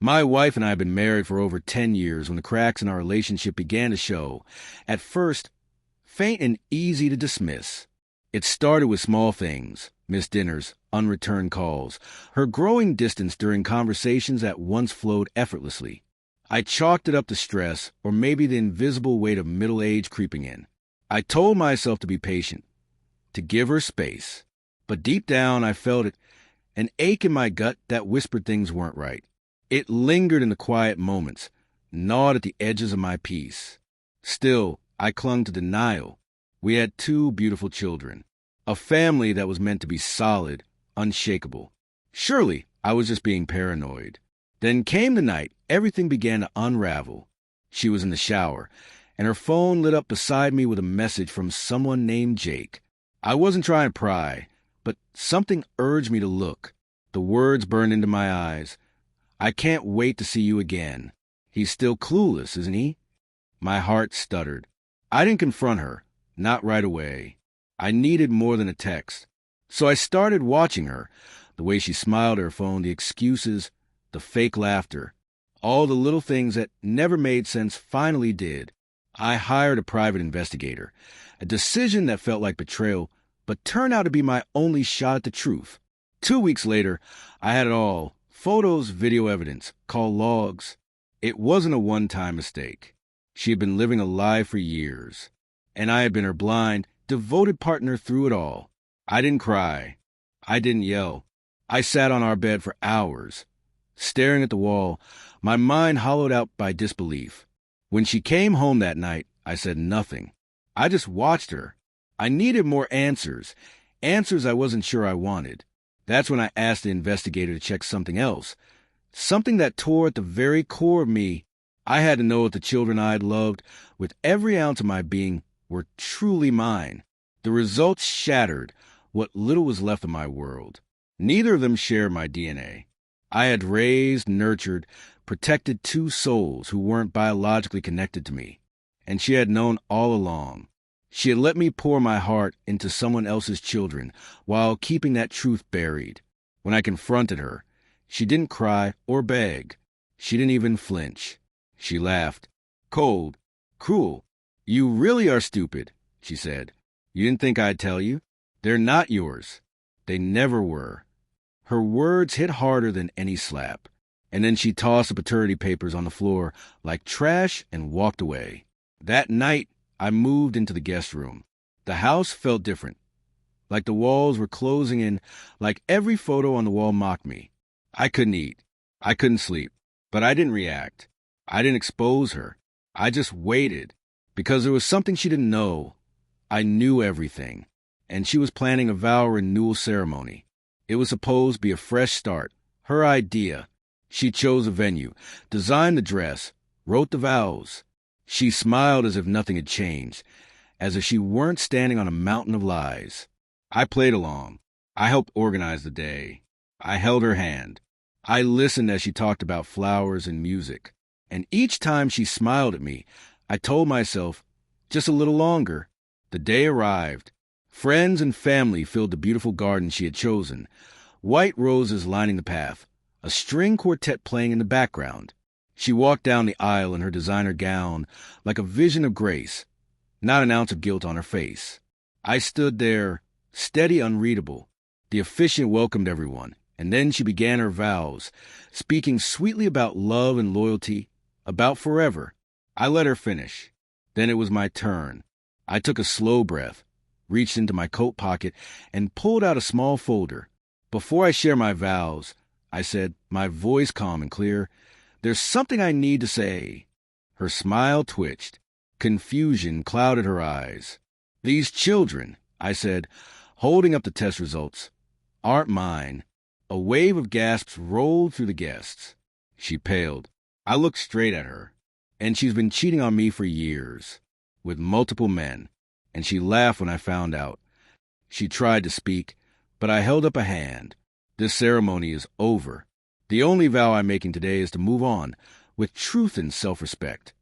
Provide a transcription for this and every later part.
My wife and I have been married for over 10 years when the cracks in our relationship began to show. At first, faint and easy to dismiss. It started with small things, missed dinners, unreturned calls, her growing distance during conversations that once flowed effortlessly. I chalked it up to stress, or maybe the invisible weight of middle age creeping in. I told myself to be patient, to give her space. But deep down, I felt it, an ache in my gut that whispered things weren't right. It lingered in the quiet moments, gnawed at the edges of my peace. Still, I clung to denial. We had 2 beautiful children, a family that was meant to be solid, unshakable. Surely, I was just being paranoid. Then came the night everything began to unravel. She was in the shower, and her phone lit up beside me with a message from someone named Jake. I wasn't trying to pry, but something urged me to look. The words burned into my eyes. "I can't wait to see you again." He's still clueless, isn't he? My heart stuttered. I didn't confront her, not right away. I needed more than a text. So I started watching her, the way she smiled at her phone, the excuses, the fake laughter. All the little things that never made sense finally did. I hired a private investigator, a decision that felt like betrayal, but turned out to be my only shot at the truth. 2 weeks later, I had it all. Photos, video evidence, call logs. It wasn't a one-time mistake. She had been living a lie for years, and I had been her blind, devoted partner through it all. I didn't cry. I didn't yell. I sat on our bed for hours, staring at the wall, my mind hollowed out by disbelief. When she came home that night, I said nothing. I just watched her. I needed more answers, answers I wasn't sure I wanted. That's when I asked the investigator to check something else, something that tore at the very core of me. I had to know if the children I had loved with every ounce of my being were truly mine. The results shattered what little was left of my world. Neither of them shared my DNA. I had raised, nurtured, protected 2 souls who weren't biologically connected to me, and she had known all along. She had let me pour my heart into someone else's children while keeping that truth buried. When I confronted her, she didn't cry or beg. She didn't even flinch. She laughed. Cold, cruel. "You really are stupid," she said. "You didn't think I'd tell you? They're not yours. They never were." Her words hit harder than any slap. And then she tossed the paternity papers on the floor like trash and walked away. That night, I moved into the guest room. The house felt different, like the walls were closing in, like every photo on the wall mocked me. I couldn't eat. I couldn't sleep. But I didn't react. I didn't expose her. I just waited, because there was something she didn't know. I knew everything, and she was planning a vow renewal ceremony. It was supposed to be a fresh start, her idea. She chose a venue, designed the dress, wrote the vows. She smiled as if nothing had changed, as if she weren't standing on a mountain of lies. I played along. I helped organize the day. I held her hand. I listened as she talked about flowers and music. And each time she smiled at me, I told myself, just a little longer. The day arrived. Friends and family filled the beautiful garden she had chosen. White roses lining the path, a string quartet playing in the background. She walked down the aisle in her designer gown like a vision of grace, not an ounce of guilt on her face. I stood there, steady, unreadable. The officiant welcomed everyone, and then she began her vows, speaking sweetly about love and loyalty, about forever. I let her finish. Then it was my turn. I took a slow breath, reached into my coat pocket, and pulled out a small folder. Before I share my vows, I said, my voice calm and clear, "There's something I need to say." Her smile twitched. Confusion clouded her eyes. "These children," I said, holding up the test results, "aren't mine." A wave of gasps rolled through the guests. She paled. I looked straight at her. "And she's been cheating on me for years, with multiple men." And she laughed when I found out. She tried to speak, but I held up a hand. "This ceremony is over. The only vow I'm making today is to move on, with truth and self-respect."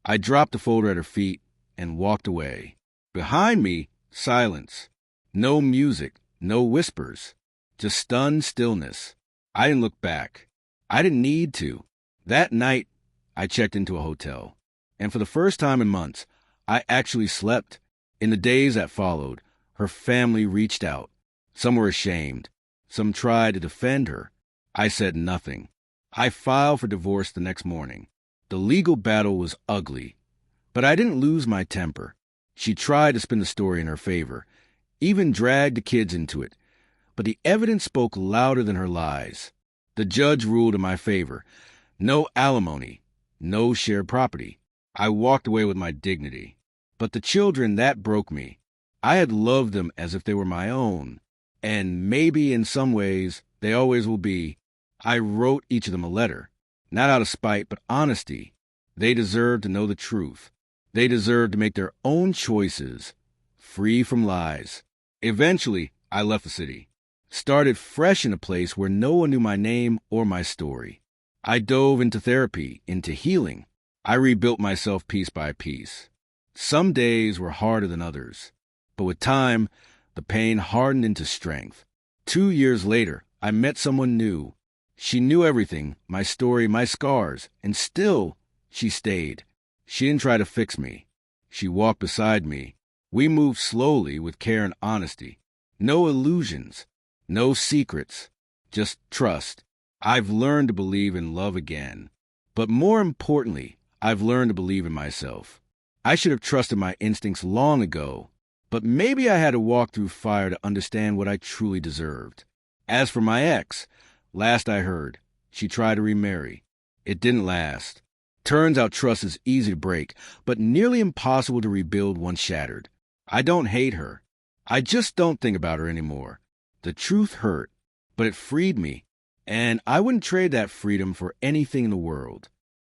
I dropped the folder at her feet and walked away. Behind me, silence. No music, no whispers, just stunned stillness. I didn't look back. I didn't need to. That night, I checked into a hotel. And for the first time in months, I actually slept. In the days that followed, her family reached out. Some were ashamed. Some tried to defend her. I said nothing. I filed for divorce the next morning. The legal battle was ugly, but I didn't lose my temper. She tried to spin the story in her favor, even dragged the kids into it. But the evidence spoke louder than her lies. The judge ruled in my favor. No alimony, no shared property. I walked away with my dignity. But the children, that broke me. I had loved them as if they were my own. And maybe in some ways, they always will be. I wrote each of them a letter, not out of spite, but honesty. They deserve to know the truth. They deserve to make their own choices, free from lies. Eventually, I left the city, started fresh in a place where no one knew my name or my story. I dove into therapy, into healing. I rebuilt myself piece by piece. Some days were harder than others, but with time, the pain hardened into strength. 2 years later, I met someone new. She knew everything, my story, my scars, and still, she stayed. She didn't try to fix me. She walked beside me. We moved slowly with care and honesty. No illusions, no secrets, just trust. I've learned to believe in love again. But more importantly, I've learned to believe in myself. I should have trusted my instincts long ago, but maybe I had to walk through fire to understand what I truly deserved. As for my ex, last I heard, she tried to remarry. It didn't last. Turns out trust is easy to break, but nearly impossible to rebuild once shattered. I don't hate her. I just don't think about her anymore. The truth hurt, but it freed me, and I wouldn't trade that freedom for anything in the world.